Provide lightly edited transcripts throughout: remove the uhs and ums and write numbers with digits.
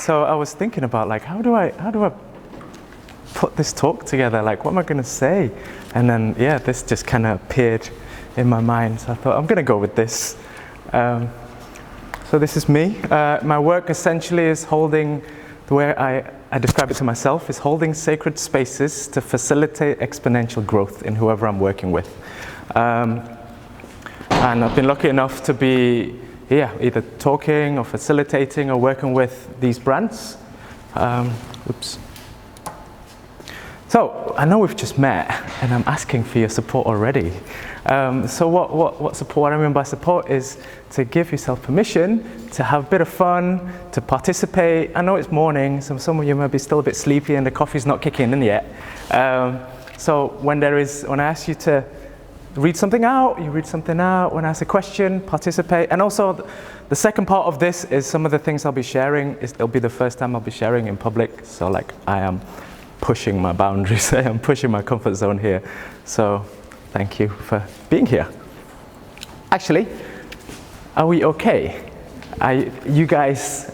so I was thinking about like, how do I put this talk together? Like, what am I going to say? And then, yeah, this just kind of appeared in my mind. So I thought, I'm going to go with this. So this is me. My work essentially is holding, the way I describe it to myself, is holding sacred spaces to facilitate exponential growth in whoever I'm working with. And I've been lucky enough to be, either talking or facilitating or working with these brands. Oops. So I know we've just met, and I'm asking for your support already. So what support? What I mean by support is to give yourself permission to have a bit of fun, to participate. I know it's morning, so some of you might be still a bit sleepy and the coffee's not kicking in yet. So when I ask you to read something out, you read something out. When I ask a question, participate. And also the second part of this is some of the things I'll be sharing. It'll be the first time I'll be sharing in public. So like I am pushing my boundaries. I am pushing my comfort zone here. So thank you for being here. Actually, are we okay? You guys,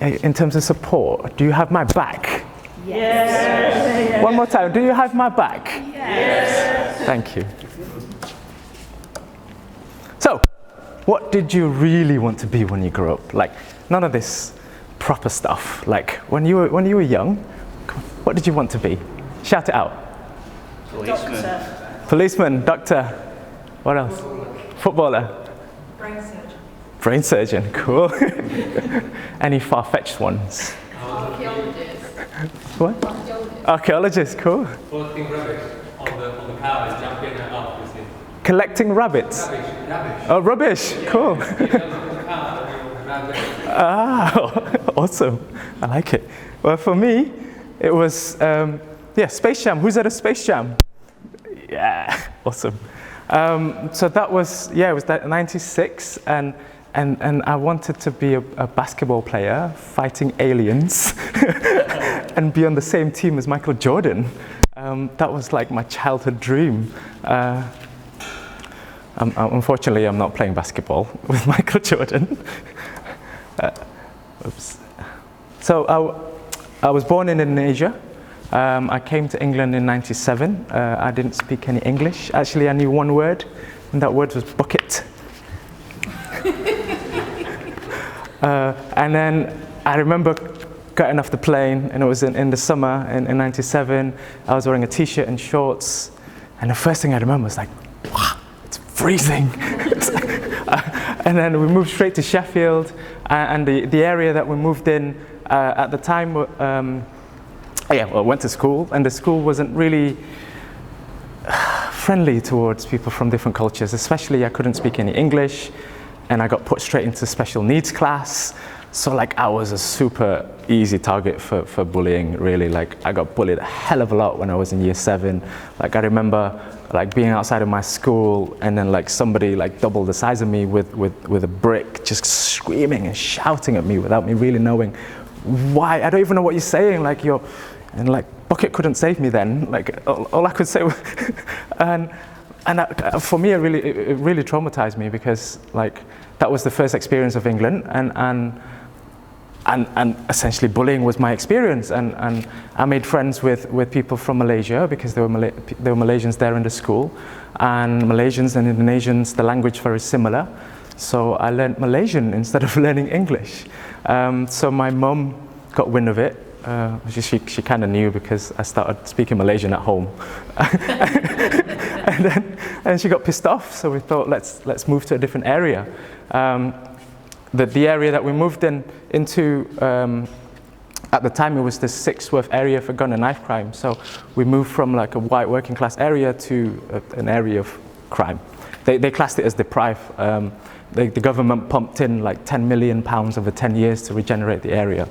in terms of support, do you have my back? Yes. One more time, do you have my back? Yes. Thank you. So, what did you really want to be when you grew up? Like, none of this proper stuff. Like, when you were young, what did you want to be? Shout it out. Doctor. Policeman, doctor. What else? Footballer. Brain surgeon. Brain surgeon, cool. Any far-fetched ones? Archaeologist. What? Archaeologist, cool. Collecting rubbish on the cows, jumping up, you see. Collecting rabbits. Rubbish. Oh, rubbish, cool. Awesome. I like it. Well, for me, it was, Space Jam. Who's at a Space Jam? Yeah, awesome. So that was, it was that 96, and I wanted to be a basketball player fighting aliens and be on the same team as Michael Jordan. That was like my childhood dream. Unfortunately, I'm not playing basketball with Michael Jordan. Oops. So I was born in Indonesia. I came to England in '97. I didn't speak any English. Actually, I knew one word, and that word was bucket. And then I remember getting off the plane, and it was in the summer in '97. I was wearing a t-shirt and shorts, and the first thing I remember was like, wow, it's freezing. And then we moved straight to Sheffield, and the area that we moved in at the time, I went to school, and the school wasn't really friendly towards people from different cultures. Especially, I couldn't speak any English, and I got put straight into special needs class. So like I was a super easy target for bullying, really. Like I got bullied a hell of a lot when I was in year 7. Like I remember like being outside of my school, and then like somebody like double the size of me with a brick just screaming and shouting at me without me really knowing why. I don't even know what you're saying. Like and like bucket couldn't save me then. Like all I could say was, and for me it really traumatized me, because like that was the first experience of England, and essentially bullying was my experience, and I made friends with people from Malaysia, because there were Malaysians there in the school, and Malaysians and Indonesians, the language very similar, so I learned Malaysian instead of learning English. So my mum got wind of it. She kind of knew, because I started speaking Malaysian at home. and she got pissed off, so we thought let's move to a different area. The area that we moved into at the time, it was the 6th worst area for gun and knife crime. So we moved from like a white working class area to an area of crime. They classed it as deprived. The government pumped in like £10 million over 10 years to regenerate the area.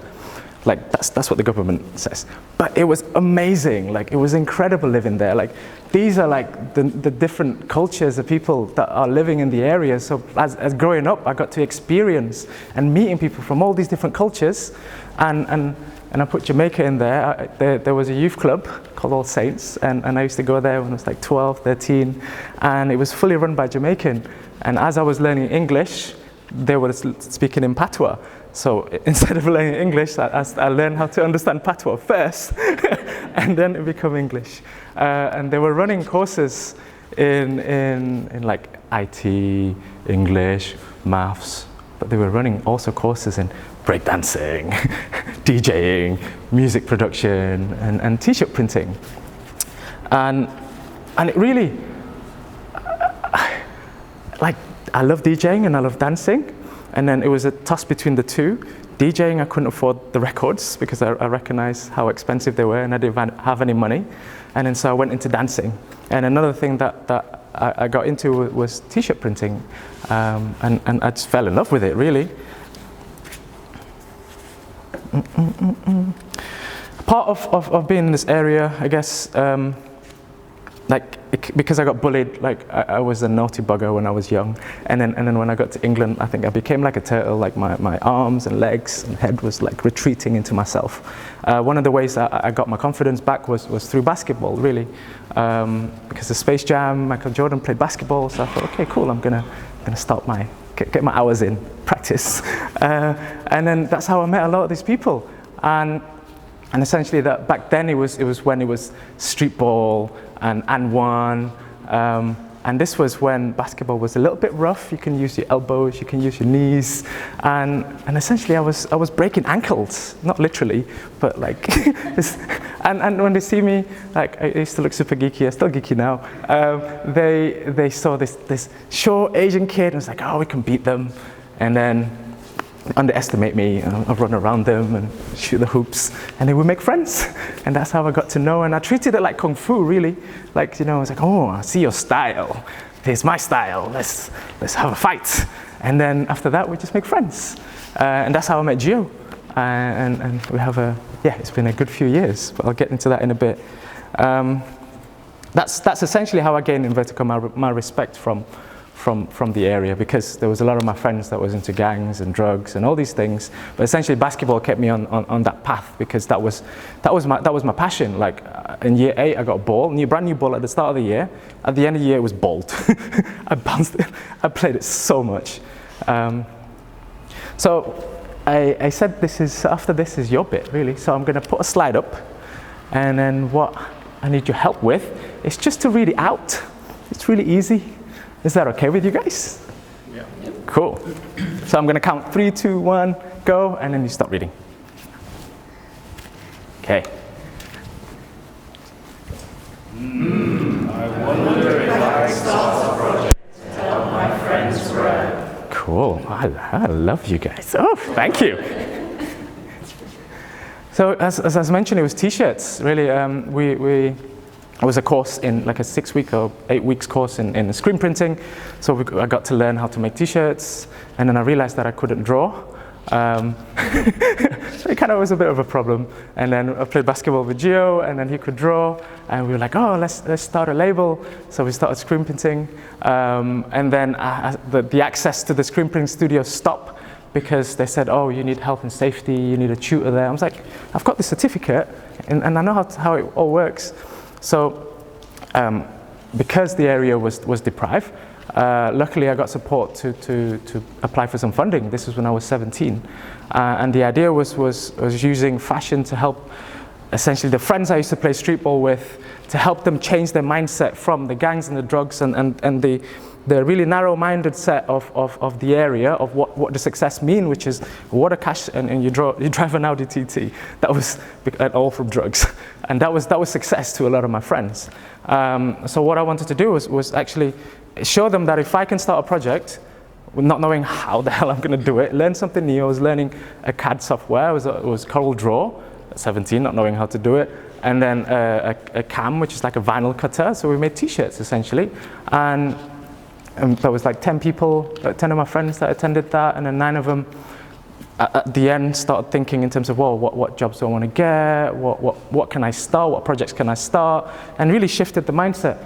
Like that's what the government says. But it was amazing. Like it was incredible living there. Like these are like the different cultures of people that are living in the area. So as growing up, I got to experience and meeting people from all these different cultures. And I put Jamaica in there. There was a youth club called All Saints, and I used to go there when I was like 12, 13, and it was fully run by Jamaican. And as I was learning English, they were speaking in patois. So instead of learning English, I learned how to understand patois first, and then it became English. And they were running courses in like IT, English, maths, but they were running also courses in breakdancing, DJing, music production, and t-shirt printing. And it really, like, I love DJing and I love dancing, and then it was a toss between the two. DJing, I couldn't afford the records because I recognized how expensive they were and I didn't have any money. And then so I went into dancing. And another thing that I got into was t-shirt printing. And I just fell in love with it, really. Part of being in this area, I guess, because I got bullied, like I was a naughty bugger when I was young, and then when I got to England, I think I became like a turtle. Like my arms and legs and head was like retreating into myself. One of the ways I got my confidence back was through basketball, really, because the Space Jam, Michael Jordan played basketball, so I thought, okay, cool, I'm gonna start get my hours in, practice, and then that's how I met a lot of these people, and essentially that back then it was when it was street ball and one, and this was when basketball was a little bit rough. You can use your elbows, you can use your knees, and essentially I was breaking ankles, not literally, but like, and when they see me, like I used to look super geeky, I'm still geeky now. They saw this short Asian kid and was like, oh, we can beat them, and then underestimate me, I'll run around them and shoot the hoops, and they would make friends, and that's how I got to know. And I treated it like kung fu, really, like, you know, I was like, oh, I see your style, here's my style, let's have a fight, and then after that we just make friends, and that's how I met Gio, and we have it's been a good few years, but I'll get into that in a bit. That's essentially how I gained, inverted comma, my respect from the area, because there was a lot of my friends that was into gangs and drugs and all these things, but essentially basketball kept me on that path, because that was my passion. Like in year 8 I got a ball, brand new ball at the start of the year. At the end of the year it was bald. I bounced it. I played it so much. So I said after this is your bit, really. So I'm going to put a slide up, and then what I need your help with is just to read it out. It's really easy. Is that okay with you guys? Yeah. Cool. So I'm going to count 3, 2, 1, go, and then you start reading. Okay. I wonder if I start a project to help my friends grow. Cool. I love you guys. Oh, thank you. So as I mentioned, it was t-shirts. Really, it was a course in like a 6-week or 8 weeks course in screen printing. So I got to learn how to make t-shirts, and then I realized that I couldn't draw. So it kind of was a bit of a problem. And then I played basketball with Gio, and then he could draw, and we were like, oh, let's start a label. So we started screen printing, and then the access to the screen printing studio stopped, because they said, oh, you need health and safety, you need a tutor there. I was like, I've got the certificate, and I know how it all works. So because the area was deprived, luckily I got support to apply for some funding. This was when I was 17. And the idea was using fashion to help essentially the friends I used to play street ball with, to help them change their mindset from the gangs and the drugs and the really narrow-minded set of the area of what does success mean, which is water, cash, and you drive an Audi TT. That was all from drugs, and that was success to a lot of my friends. So what I wanted to do was actually show them that if I can start a project, not knowing how the hell I'm going to do it, learn something new. I was learning a CAD software. It was Corel Draw at 17, not knowing how to do it, and then a cam, which is like a vinyl cutter. So we made t-shirts essentially, and there was like 10 people, 10 of my friends that attended that, and then 9 of them at the end started thinking in terms of, well, what jobs do I want to get, what can I start, what projects can I start, and really shifted the mindset.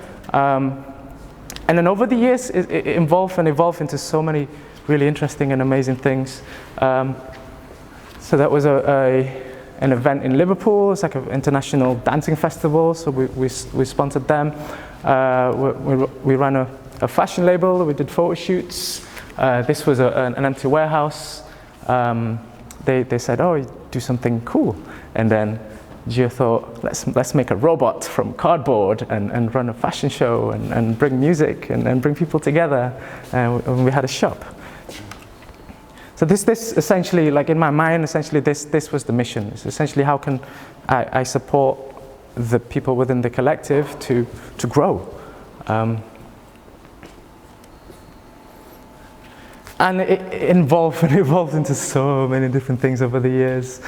And then over the years, it evolved into so many really interesting and amazing things. So that was an event in Liverpool. It's like an international dancing festival, so we sponsored them. We ran a fashion label, we did photo shoots. This was an empty warehouse. they said, oh, do something cool. And then Gio thought, let's make a robot from cardboard and run a fashion show and bring music and bring people together. And we had a shop. So this essentially, like in my mind, essentially this was the mission. It's essentially how can I support the people within the collective to grow. And it evolved into so many different things over the years.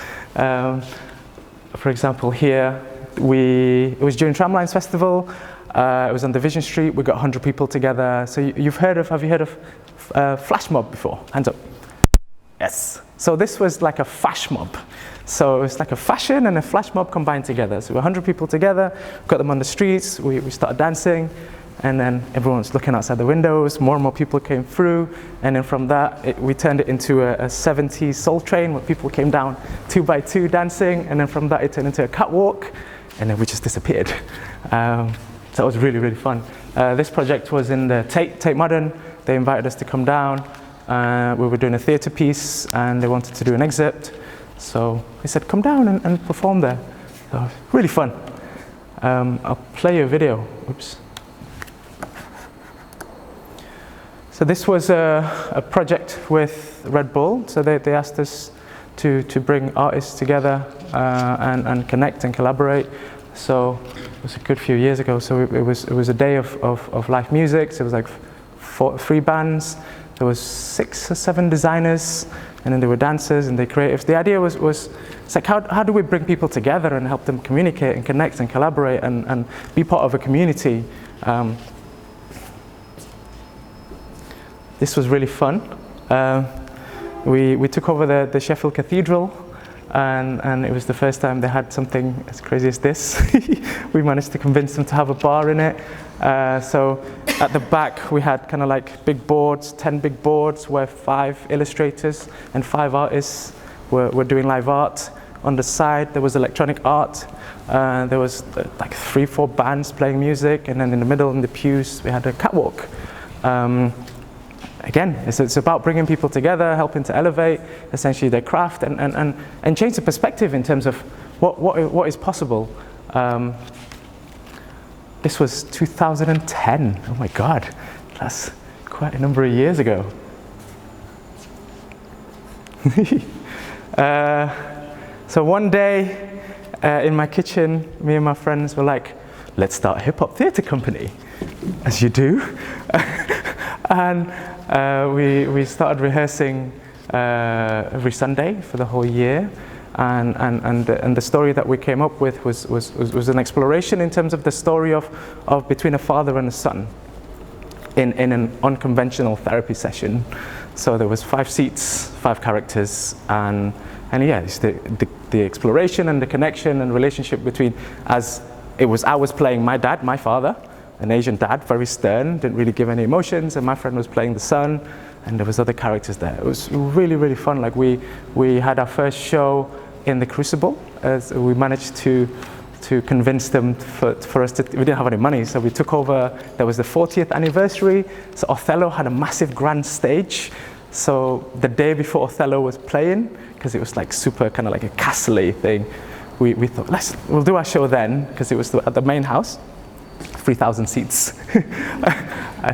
For example, here, it was during Tramlines Festival. It was on Division Street. We got 100 people together. So have you heard of flash mob before? Hands up. Yes. So this was like a fash mob. So it was like a fashion and a flash mob combined together. So 100 people together, got them on the streets. We started dancing. And then everyone was looking outside the windows, more and more people came through, and then from that, we turned it into a 70s soul train where people came down 2 by 2 dancing, and then from that it turned into a catwalk, and then we just disappeared. So it was really, really fun. This project was in the Tate Modern. They invited us to come down. We were doing a theatre piece, and they wanted to do an excerpt. So they said, come down and perform there. So really fun. I'll play you a video. Oops. So this was a project with Red Bull. So they asked us to bring artists together and connect and collaborate. So it was a good few years ago. So it was a day of live music. So it was like 3 bands. There was 6 or 7 designers, and then there were dancers and the creatives. The idea was it's like how do we bring people together and help them communicate and connect and collaborate and be part of a community. This was really fun. We took over the Sheffield Cathedral, and it was the first time they had something as crazy as this. We managed to convince them to have a bar in it. So at the back we had kind of like big boards, 10 big boards where 5 illustrators and 5 artists were doing live art. On the side there was electronic art. There was like 3-4 bands playing music, and then in the middle in the pews we had a catwalk. Again, it's about bringing people together, helping to elevate essentially their craft and change the perspective in terms of what is possible. This was 2010. Oh my God, that's quite a number of years ago. So one day in my kitchen, me and my friends were like, let's start a hip hop theatre company, as you do. And we started rehearsing every Sunday for the whole year, and the story that we came up with was an exploration in terms of the story of between a father and a son in an unconventional therapy session. So there was 5 seats, 5 characters, and yeah, it's the exploration and the connection and relationship between, as it was, I was playing my dad, my father, an Asian dad, very stern, didn't really give any emotions, and my friend was playing the son, and there was other characters there. It was really, really fun. Like we had our first show in the Crucible, as we managed to convince them for us to, we didn't have any money, so we took over. There was the 40th anniversary, so Othello had a massive grand stage. So the day before Othello was playing, because it was like super kind of like a castle-y thing, we thought, we'll do our show then, because it was at the main house. 3,000 seats,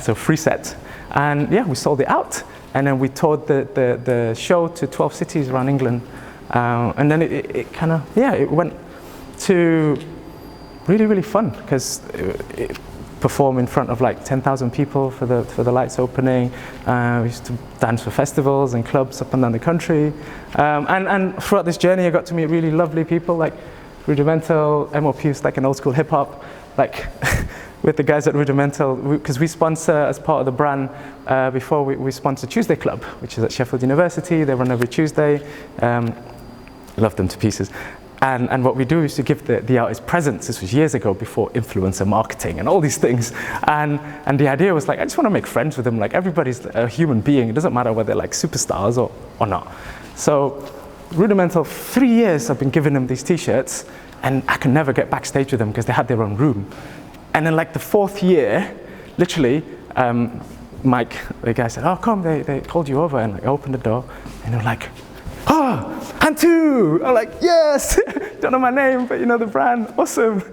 so free set, and yeah, we sold it out, and then we toured the show to 12 cities around England, and then it kind of, yeah, it went to really, really fun, because it performed in front of like 10,000 people for the lights opening. We used to dance for festivals and clubs up and down the country, and throughout this journey I got to meet really lovely people like Rudimental, MOP is like an old school hip hop, like with the guys at Rudimental, because we sponsor as part of the brand, before we sponsor Tuesday Club, which is at Sheffield University. They run every Tuesday. Love them to pieces. And what we do is to give the artists presents. This was years ago, before influencer marketing and all these things. And the idea was like, I just want to make friends with them. Like, everybody's a human being. It doesn't matter whether they're like superstars or not. So Rudimental, 3 years I've been giving them these t-shirts, and I could never get backstage with them because they had their own room. And then like the 4th year, literally, Mike, the guy said, oh, come, they called you over, and I opened the door, and they were like, Hantu! I'm like, yes! Don't know my name, but you know the brand, awesome.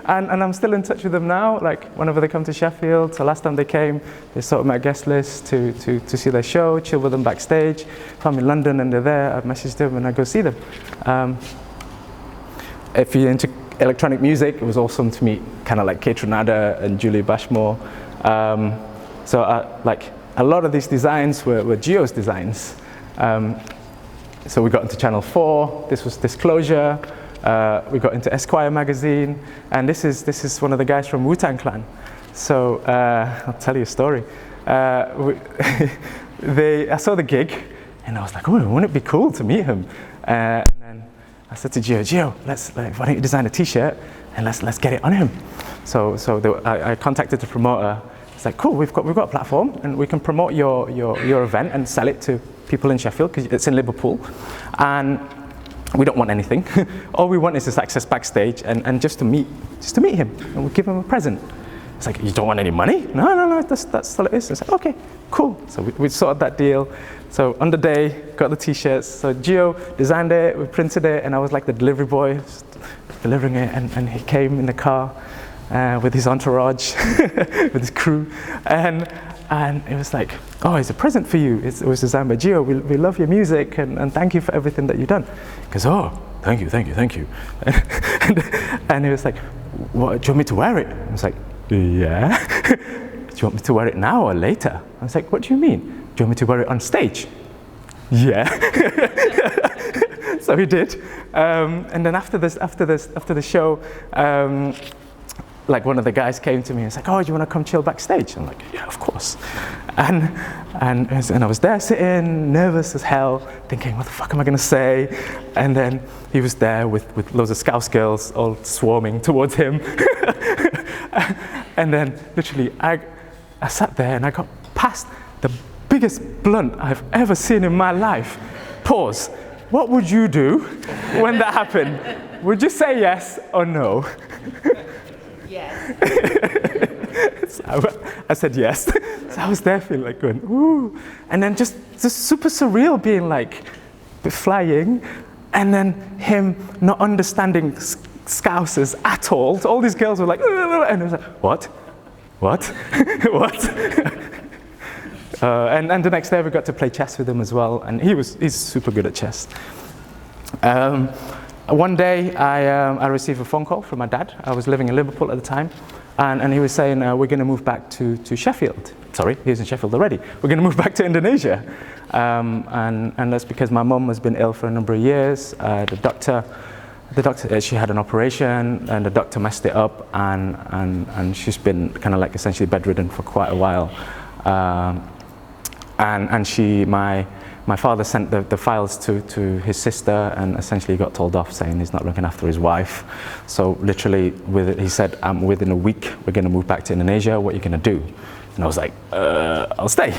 And I'm still in touch with them now, like whenever they come to Sheffield. So last time they came, they sort of my guest list to see their show, chill with them backstage. If I'm in London and they're there, I've messaged them and I go see them. If you're into electronic music, it was awesome to meet kind of like Kate Renada and Julie Bashmore. Like a lot of these designs were Gio's designs. So we got into Channel 4, this was Disclosure, we got into Esquire magazine, and this is one of the guys from Wu-Tang Clan. So I'll tell you a story. I saw the gig, and I was like, oh, wouldn't it be cool to meet him? And then I said to Gio, why don't you design a T-shirt, and let's get it on him. So I contacted the promoter. It's like, cool, we've got a platform, and we can promote your event and sell it to people in Sheffield, because it's in Liverpool, and we don't want anything. All we want is this access backstage and just to meet him, and we'll give him a present. It's like, you don't want any money? No, that's all it is. It's like, okay, cool. So we sorted that deal. So on the day, got the T-shirts. So Gio designed it, we printed it, and I was like the delivery boy, delivering it, and he came in the car with his entourage, with his crew, and it was like, oh, it's a present for you. It was designed by Gio. We love your music, and thank you for everything that you've done. He goes, oh, thank you. And he was like, what, do you want me to wear it? I was like, yeah. Do you want me to wear it now or later? I was like, what do you mean? Do you want me to wear it on stage? Yeah. So he did. And then after the show, like one of the guys came to me and was like, oh, do you want to come chill backstage? I'm like, yeah, of course. And I was there sitting, nervous as hell, thinking, what the fuck am I going to say? And then he was there with loads of Scouse girls all swarming towards him. And then literally I sat there and I got past the biggest blunt I've ever seen in my life. Pause. What would you do when that happened? Would you say yes or no? Yes. So I said yes. So I was there feeling like going, ooh. And then just super surreal being like flying, and then him not understanding Scousers at all. So all these girls were like, and I was like, what? What? And the next day we got to play chess with him as well, and he's super good at chess. One day I received a phone call from my dad. I was living in Liverpool at the time, and he was saying, we're going to move back to Sheffield. Sorry, he was in Sheffield already. We're going to move back to Indonesia. And that's because my mum has been ill for a number of years. The doctor, she had an operation, and the doctor messed it up, and she's been kind of like essentially bedridden for quite a while. My father sent the files to his sister, and essentially got told off, saying he's not looking after his wife. So literally, he said, within a week, we're going to move back to Indonesia. What are you going to do? And I was like, I'll stay.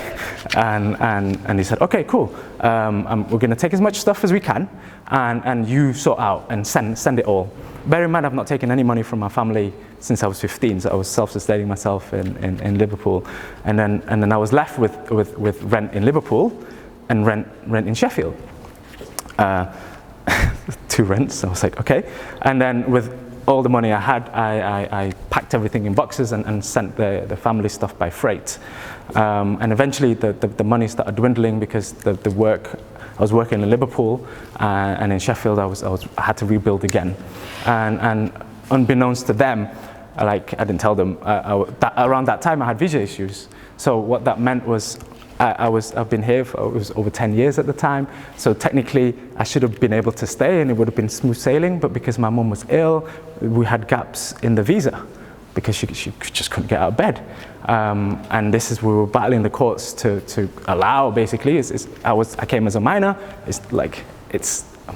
And he said, okay, cool. We're going to take as much stuff as we can, and you sort out and send it all. Bear in mind, I've not taken any money from my family since I was 15, so I was self-sustaining myself in Liverpool. And then I was left with rent in Liverpool and rent in Sheffield. 2 rents, I was like, okay. And then with all the money I had, I packed everything in boxes and sent the family stuff by freight. And eventually the money started dwindling because the work, I was working in Liverpool, and in Sheffield I had to rebuild again. And unbeknownst to them, I didn't tell them, around that time I had visa issues. So what that meant was I've been here for over 10 years at the time, so technically I should have been able to stay and it would have been smooth sailing, but because my mum was ill, we had gaps in the visa because she just couldn't get out of bed. And we were battling the courts to allow, basically, I came as a minor, I'm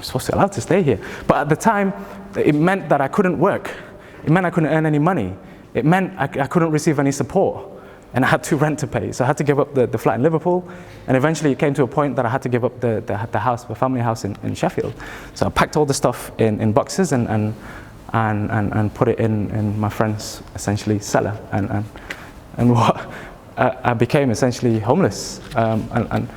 supposed to be allowed to stay here. But at the time, it meant that I couldn't work. It meant I couldn't earn any money. It meant I couldn't receive any support. And I had 2 rent to pay, so I had to give up the flat in Liverpool, and eventually it came to a point that I had to give up the house, the family house in Sheffield. So I packed all the stuff in boxes and put it in my friend's essentially cellar, and what I became essentially homeless. And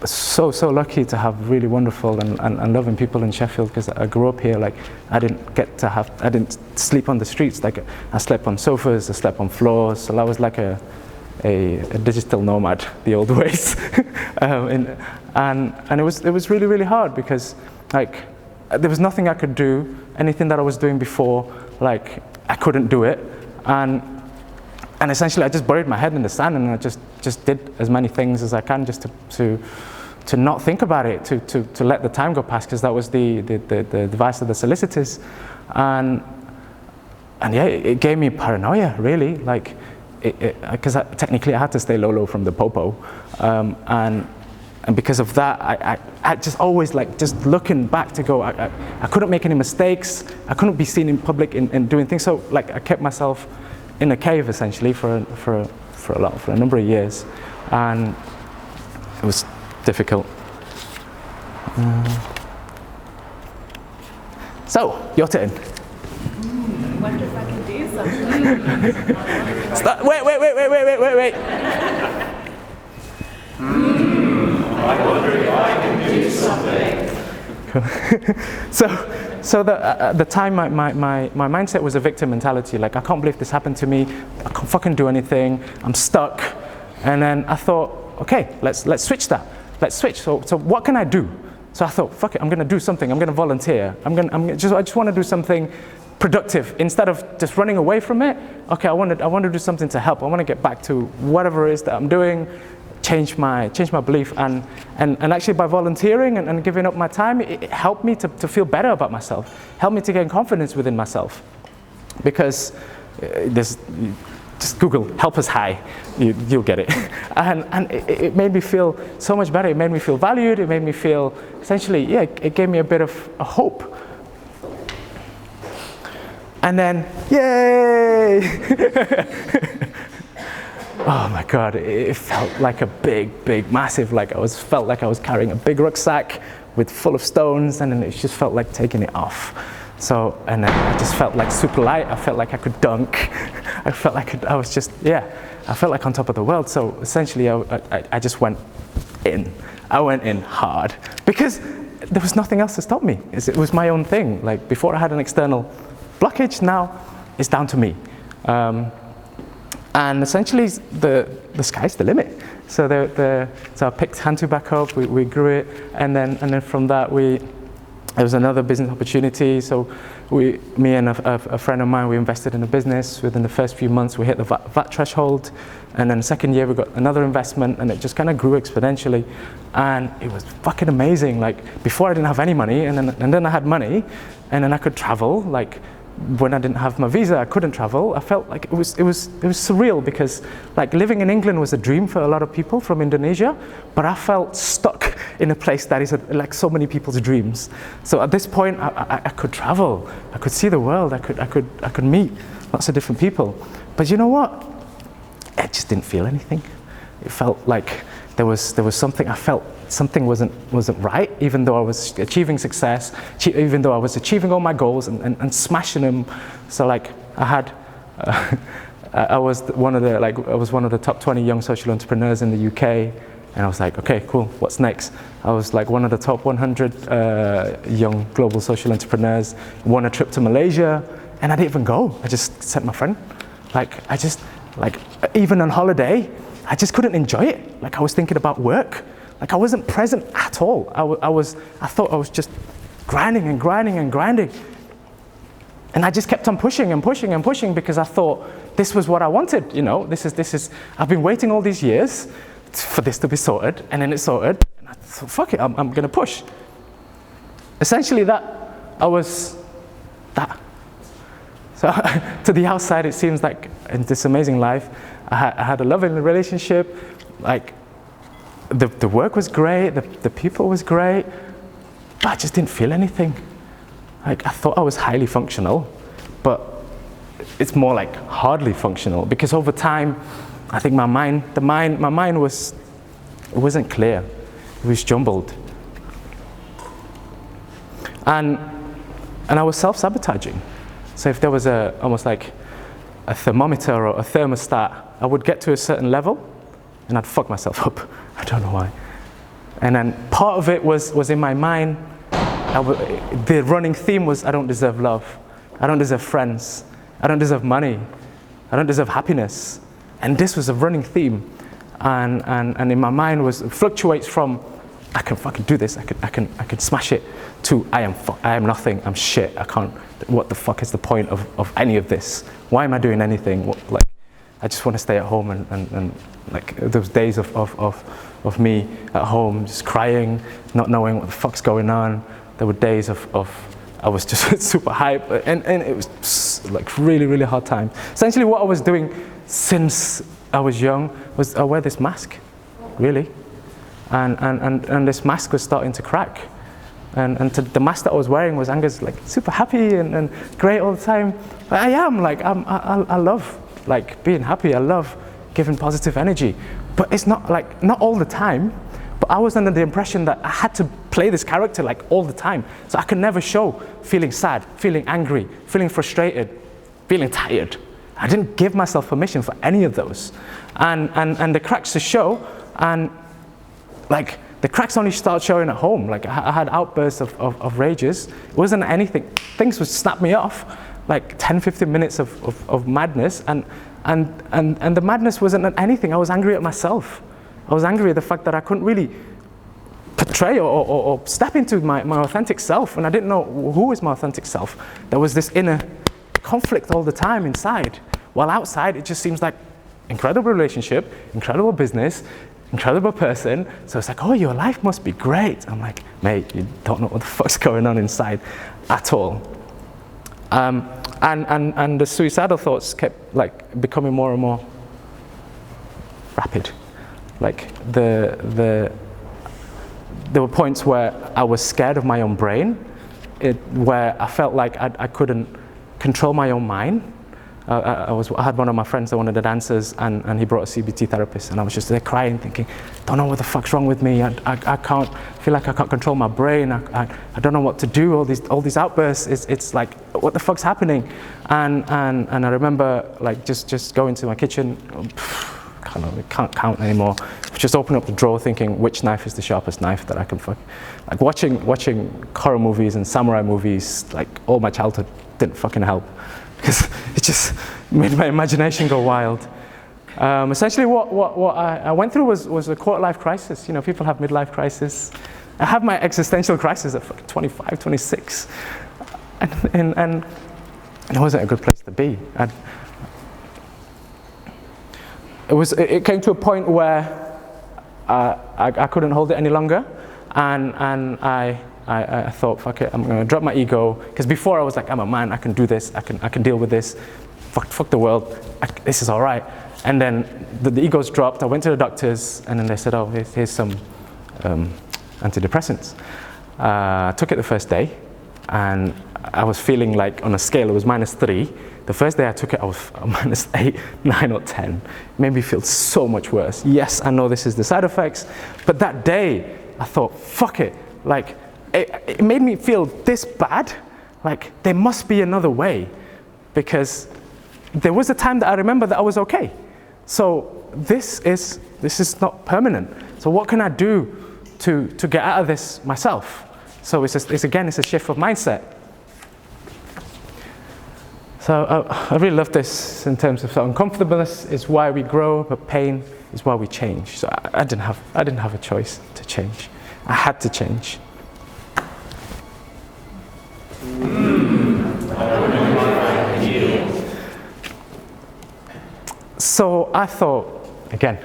so lucky to have really wonderful and loving people in Sheffield, because I grew up here. Like, I didn't sleep on the streets. Like, I slept on sofas, I slept on floors, so I was like a digital nomad, the old ways. And it was really hard, because like there was nothing I could do. Anything that I was doing before, like, I couldn't do it, and essentially I just buried my head in the sand, and I just did as many things as I can, just to not think about it, to let the time go past, because that was the advice of the solicitors, and yeah, it gave me paranoia, really, like, because technically I had to stay low from the popo, and because of that, I just always, like, just looking back to go, I couldn't make any mistakes, I couldn't be seen in public in doing things, so like I kept myself in a cave essentially for a number of years, and it was difficult. So, your turn. I wonder if I can do something. Wait. I wonder if I can do something. So at the time, my mindset was a victim mentality. Like, I can't believe this happened to me. I can't fucking do anything. I'm stuck. And then I thought, okay, let's switch that. Let's switch. So what can I do? So I thought, fuck it, I'm going to do something. I'm going to volunteer. I just want to do something productive instead of just running away from it. Okay, I want to do something to help. I want to get back to whatever it is that I'm doing. Change my belief, and actually by volunteering and giving up my time, it helped me to feel better about myself, helped me to gain confidence within myself, because just Google "help us high," you'll get it, and it made me feel so much better. It made me feel valued. It made me feel, essentially, yeah, it gave me a bit of a hope. And then, yay! Oh my God, it felt like a big, massive, like felt like I was carrying a big rucksack full of stones, and then it just felt like taking it off. So, and then I just felt like super light. I felt like I could dunk. I felt like I felt like on top of the world. So essentially I just went in. I went in hard, because there was nothing else to stop me. It was my own thing. Like, before I had an external blockage, now it's down to me. And essentially, the sky's the limit. So so I picked Hantu back up. We grew it, and then from that there was another business opportunity. So me and a friend of mine, we invested in a business. Within the first few months, we hit the VAT threshold, and then the second year we got another investment, and it just kind of grew exponentially, and it was fucking amazing. Like, before I didn't have any money, and then I had money, and then I could travel. Like, when I didn't have my visa, I couldn't travel. I felt like it was surreal, because like living in England was a dream for a lot of people from Indonesia, but I felt stuck in a place that is like so many people's dreams. So at this point, I could travel, I could see the world, I could meet lots of different people. But you know what? I just didn't feel anything. It felt like there was something. I felt something wasn't right, even though I was achieving success, even though I was achieving all my goals and smashing them. So like I was one of the top 20 young social entrepreneurs in the UK, and I was like, okay, cool, what's next? I was like one of the top 100 young global social entrepreneurs, won a trip to Malaysia, and I didn't even go. I just sent my friend. Even on holiday, I just couldn't enjoy it. Like, I was thinking about work. Like, I wasn't present at all. I thought I was just grinding. And I just kept on pushing, because I thought this was what I wanted, you know. This is I've been waiting all these years for this to be sorted, and then it's sorted, and I thought, fuck it, I'm gonna push. Essentially I was that. So to the outside, it seems like in this amazing life, I had a loving relationship, like the work was great, the people was great, but I just didn't feel anything. Like, I thought I was highly functional, but it's more like hardly functional, because over time, I think my mind wasn't clear. It was jumbled. And I was self-sabotaging. So if there was almost like a thermometer or a thermostat, I would get to a certain level and I'd fuck myself up. I don't know why. And then part of it was in my mind. The running theme was, I don't deserve love. I don't deserve friends. I don't deserve money. I don't deserve happiness. And this was a running theme. And in my mind fluctuates from, I can fucking do this, I can smash it, to I am nothing, I'm shit, I can't, what the fuck is the point of any of this? Why am I doing anything? I just want to stay at home and like those days of me at home just crying, not knowing what the fuck's going on. There were days of I was just super hype, and it was like really, really hard time. Essentially what I was doing since I was young was I wear this mask, really. And this mask was starting to crack. The mask that I was wearing was Angga's like super happy and great all the time. But I am like, I love like being happy, I love giving positive energy. But it's not like, not all the time. But I was under the impression that I had to play this character like all the time. So I could never show feeling sad, feeling angry, feeling frustrated, feeling tired. I didn't give myself permission for any of those. And the cracks to show, and like the cracks only start showing at home. Like I had outbursts of rages. It wasn't anything. Things would snap me off, like 10, 15 minutes of madness. And the madness wasn't anything. I was angry at myself. I was angry at the fact that I couldn't really portray or step into my authentic self, and I didn't know who was my authentic self. There was this inner conflict all the time inside, while outside it just seems like incredible relationship, incredible business, incredible person. So it's like, oh, your life must be great. I'm like, mate, you don't know what the fuck's going on inside at all. And the suicidal thoughts kept like becoming more and more rapid. Like there were points where I was scared of my own brain, where I felt like I couldn't control my own mind. I had one of my friends, one of the dancers, and he brought a CBT therapist, and I was just there crying, thinking, don't know what the fuck's wrong with me. I can't feel like I can't control my brain. I don't know what to do. All these outbursts. It's like, what the fuck's happening? And I remember like just going to my kitchen. Can't count anymore. Just open up the drawer, thinking which knife is the sharpest knife that I can fuck. Like watching horror movies and samurai movies, like all my childhood didn't fucking help, because it just made my imagination go wild. Essentially, what I went through was a quarter-life crisis. You know, people have midlife crisis. I have my existential crisis at 25, 26, and it wasn't a good place to be. It came to a point where I couldn't hold it any longer, and I thought, fuck it, I'm gonna drop my ego, because before I was like, I'm a man, I can do this, I can deal with this, fuck the world, this is all right. And then the egos dropped. I went to the doctors, and then they said, oh, here's some antidepressants. I took it the first day, and I was feeling like, on a scale, it was -3. The first day I took it, I was -8, 9 or 10. It made me feel so much worse. Yes, I know this is the side effects, but that day I thought, fuck it. Like, it made me feel this bad. Like, there must be another way, because there was a time that I remember that I was okay. So this is not permanent. So what can I do to get out of this myself? So it's a shift of mindset. So I really love this in terms of uncomfortableness is why we grow, but pain is why we change. So I didn't have a choice to change. I had to change. So I thought, again,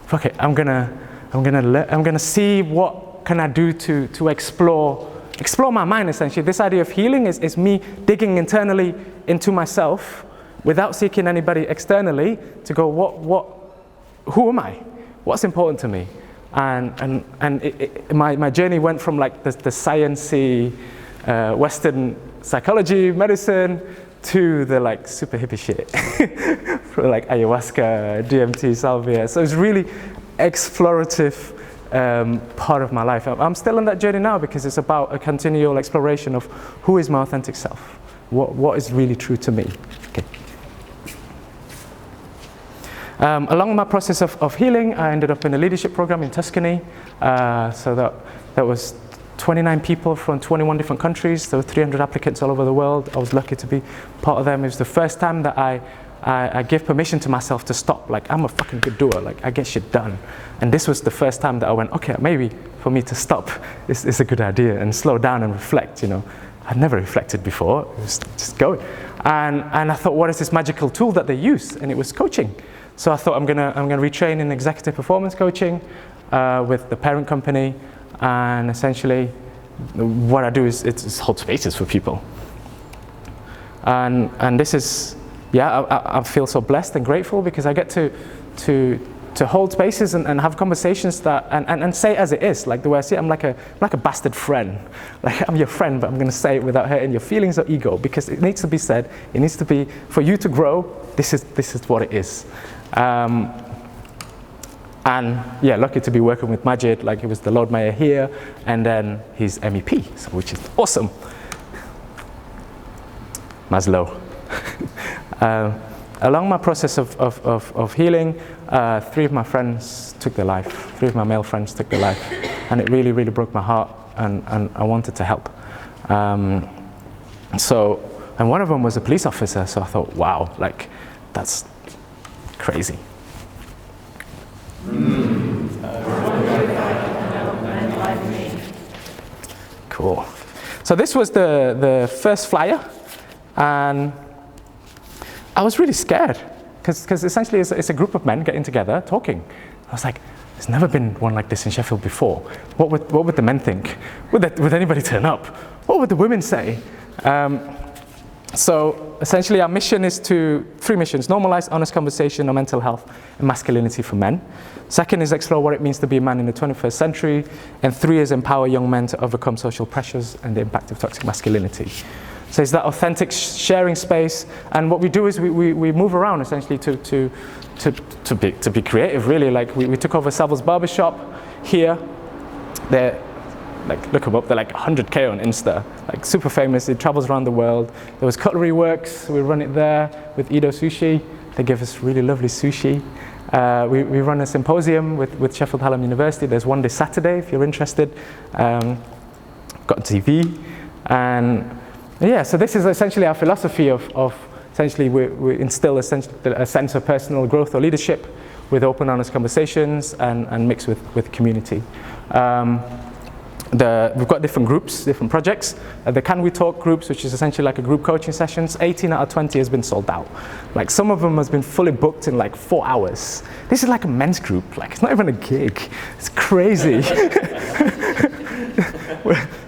fuck it, I'm gonna see what can I do to explore my mind, essentially. This idea of healing is me digging internally into myself without seeking anybody externally to go, who am I? What's important to me? And my journey went from like the sciencey Western psychology, medicine, to the like super hippie shit, like ayahuasca, DMT, salvia. So it's really explorative part of my life. I'm still on that journey now, because it's about a continual exploration of who is my authentic self, what is really true to me. Okay. Along my process of healing, I ended up in a leadership program in Tuscany. So that was 29 people from 21 different countries. There were 300 applicants all over the world. I was lucky to be part of them. It was the first time that I gave permission to myself to stop. Like, I'm a fucking good doer. Like, I get shit done. And this was the first time that I went, okay, maybe for me to stop is a good idea and slow down and reflect, you know. I'd never reflected before. It was just going. And I thought, what is this magical tool that they use? And it was coaching. So I thought, I'm gonna retrain in executive performance coaching with the parent company. And essentially, what I do is it's hold spaces for people. And this is, yeah, I feel so blessed and grateful because I get to hold spaces and have conversations that and say it as it is, like the way I see it. I'm like a bastard friend. Like, I'm your friend, but I'm going to say it without hurting your feelings or ego, because it needs to be said. It needs to be, for you to grow, this is what it is. And yeah, lucky to be working with Majid. Like, it was the Lord Mayor here, and then he's MEP, so, which is awesome. Maslow. Along my process of healing, 3 of my friends took their life. 3 of my male friends took their life, and it really, really broke my heart, and I wanted to help. And one of them was a police officer, so I thought, wow, like, that's crazy. Cool. So this was the first flyer, and I was really scared because essentially it's a group of men getting together, talking. I was like, there's never been one like this in Sheffield before. What would the men think? Would anybody turn up? What would the women say? So essentially our mission is 3 missions: normalize honest conversation on mental health and masculinity for men. Second is explore what it means to be a man in the 21st century. And 3 is empower young men to overcome social pressures and the impact of toxic masculinity. So it's that authentic sharing space, and what we do is we move around essentially to be creative, really. Like, we took over Savills Barbershop here. They're like, look them up, they're like 100K on Insta, like super famous. It travels around the world. There was Cutlery Works, we run it there with Edo Sushi. They give us really lovely sushi. We run a symposium with Sheffield Hallam University. There's one this Saturday if you're interested. Got TV, and yeah, so this is essentially our philosophy of essentially we instill a sense of personal growth or leadership with open, honest conversations and mixed with community. We've got different groups, different projects. The Can We Talk groups, which is essentially like a group coaching sessions, 18 out of 20 has been sold out. Like, some of them has been fully booked in like 4 hours. This is like a men's group, like, it's not even a gig. It's crazy.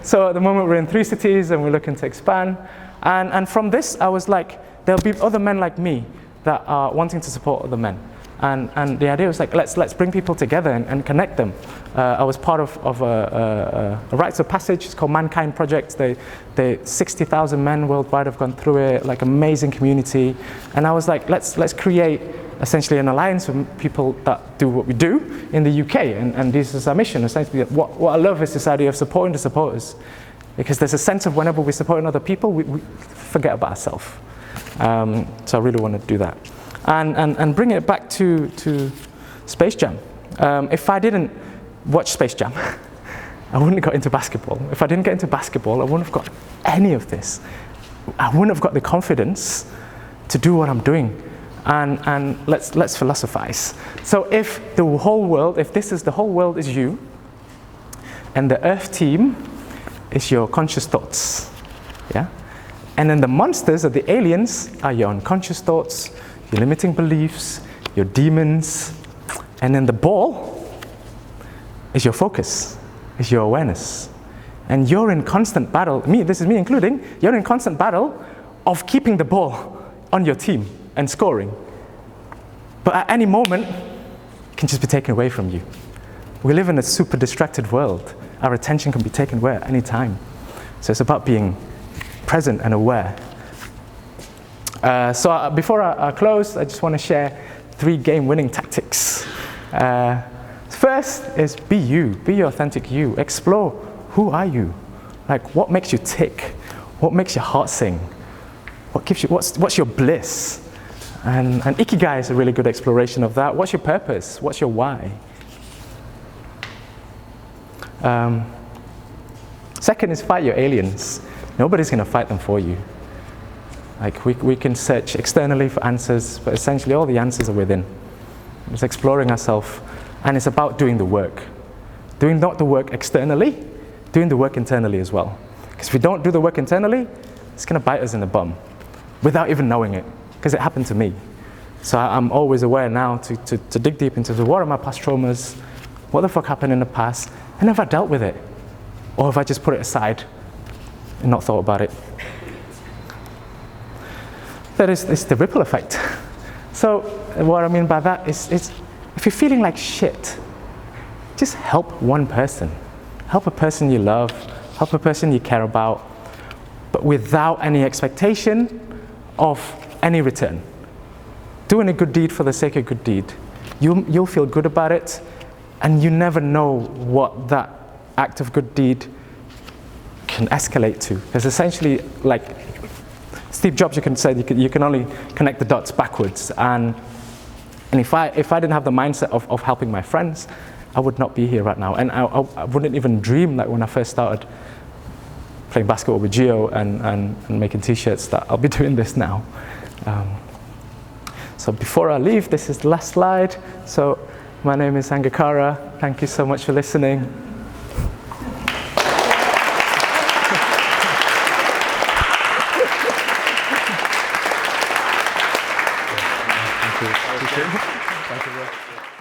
So at the moment we're in 3 cities and we're looking to expand. And from this I was like, there'll be other men like me that are wanting to support other men. And the idea was like, let's bring people together and connect them. I was part of a rites of passage. It's called Mankind Project. They 60,000 men worldwide have gone through it, like, amazing community. And I was like, let's create essentially an alliance with people that do what we do in the UK. And this is our mission. Essentially, what I love is this idea of supporting the supporters, because there's a sense of whenever we're supporting other people, we forget about ourselves. So I really want to do that. And bring it back to Space Jam. If I didn't watch Space Jam, I wouldn't have got into basketball. If I didn't get into basketball, I wouldn't have got any of this. I wouldn't have got the confidence to do what I'm doing. And let's philosophize. So if the whole world, the whole world is you, and the Earth team is your conscious thoughts, yeah? And then the monsters or the aliens are your unconscious thoughts, your limiting beliefs, your demons, and then the ball is your focus, is your awareness. And you're in constant battle, this is me including, you're in constant battle of keeping the ball on your team and scoring. But at any moment, it can just be taken away from you. We live in a super distracted world. Our attention can be taken away at any time. So it's about being present and aware. So before I close, I just want to share 3 game-winning tactics. First is be you, be your authentic you. Explore, who are you? Like, what makes you tick? What makes your heart sing? What gives you, what's your bliss? And Ikigai is a really good exploration of that. What's your purpose? What's your why? Second is fight your aliens. Nobody's going to fight them for you. Like we can search externally for answers, but essentially all the answers are within. It's exploring ourselves, and it's about doing the work. Doing not the work externally, doing the work internally as well. Because if we don't do the work internally, it's going to bite us in the bum without even knowing it, because it happened to me. So I'm always aware now to dig deep into what are my past traumas, what the fuck happened in the past, and have I dealt with it? Or have I just put it aside and not thought about it? That is, it's the ripple effect. So what I mean by that is if you're feeling like shit, just help one person. Help a person you love, help a person you care about, but without any expectation of any return. Doing a good deed for the sake of good deed. You'll feel good about it, and you never know what that act of good deed can escalate to. Because essentially, like Steve Jobs, you can only connect the dots backwards. And if I didn't have the mindset of helping my friends, I would not be here right now. And I wouldn't even dream that when I first started playing basketball with Gio and making t-shirts that I'll be doing this now. So before I leave, this is the last slide. So my name is Angga Kara. Thank you so much for listening. Thank you.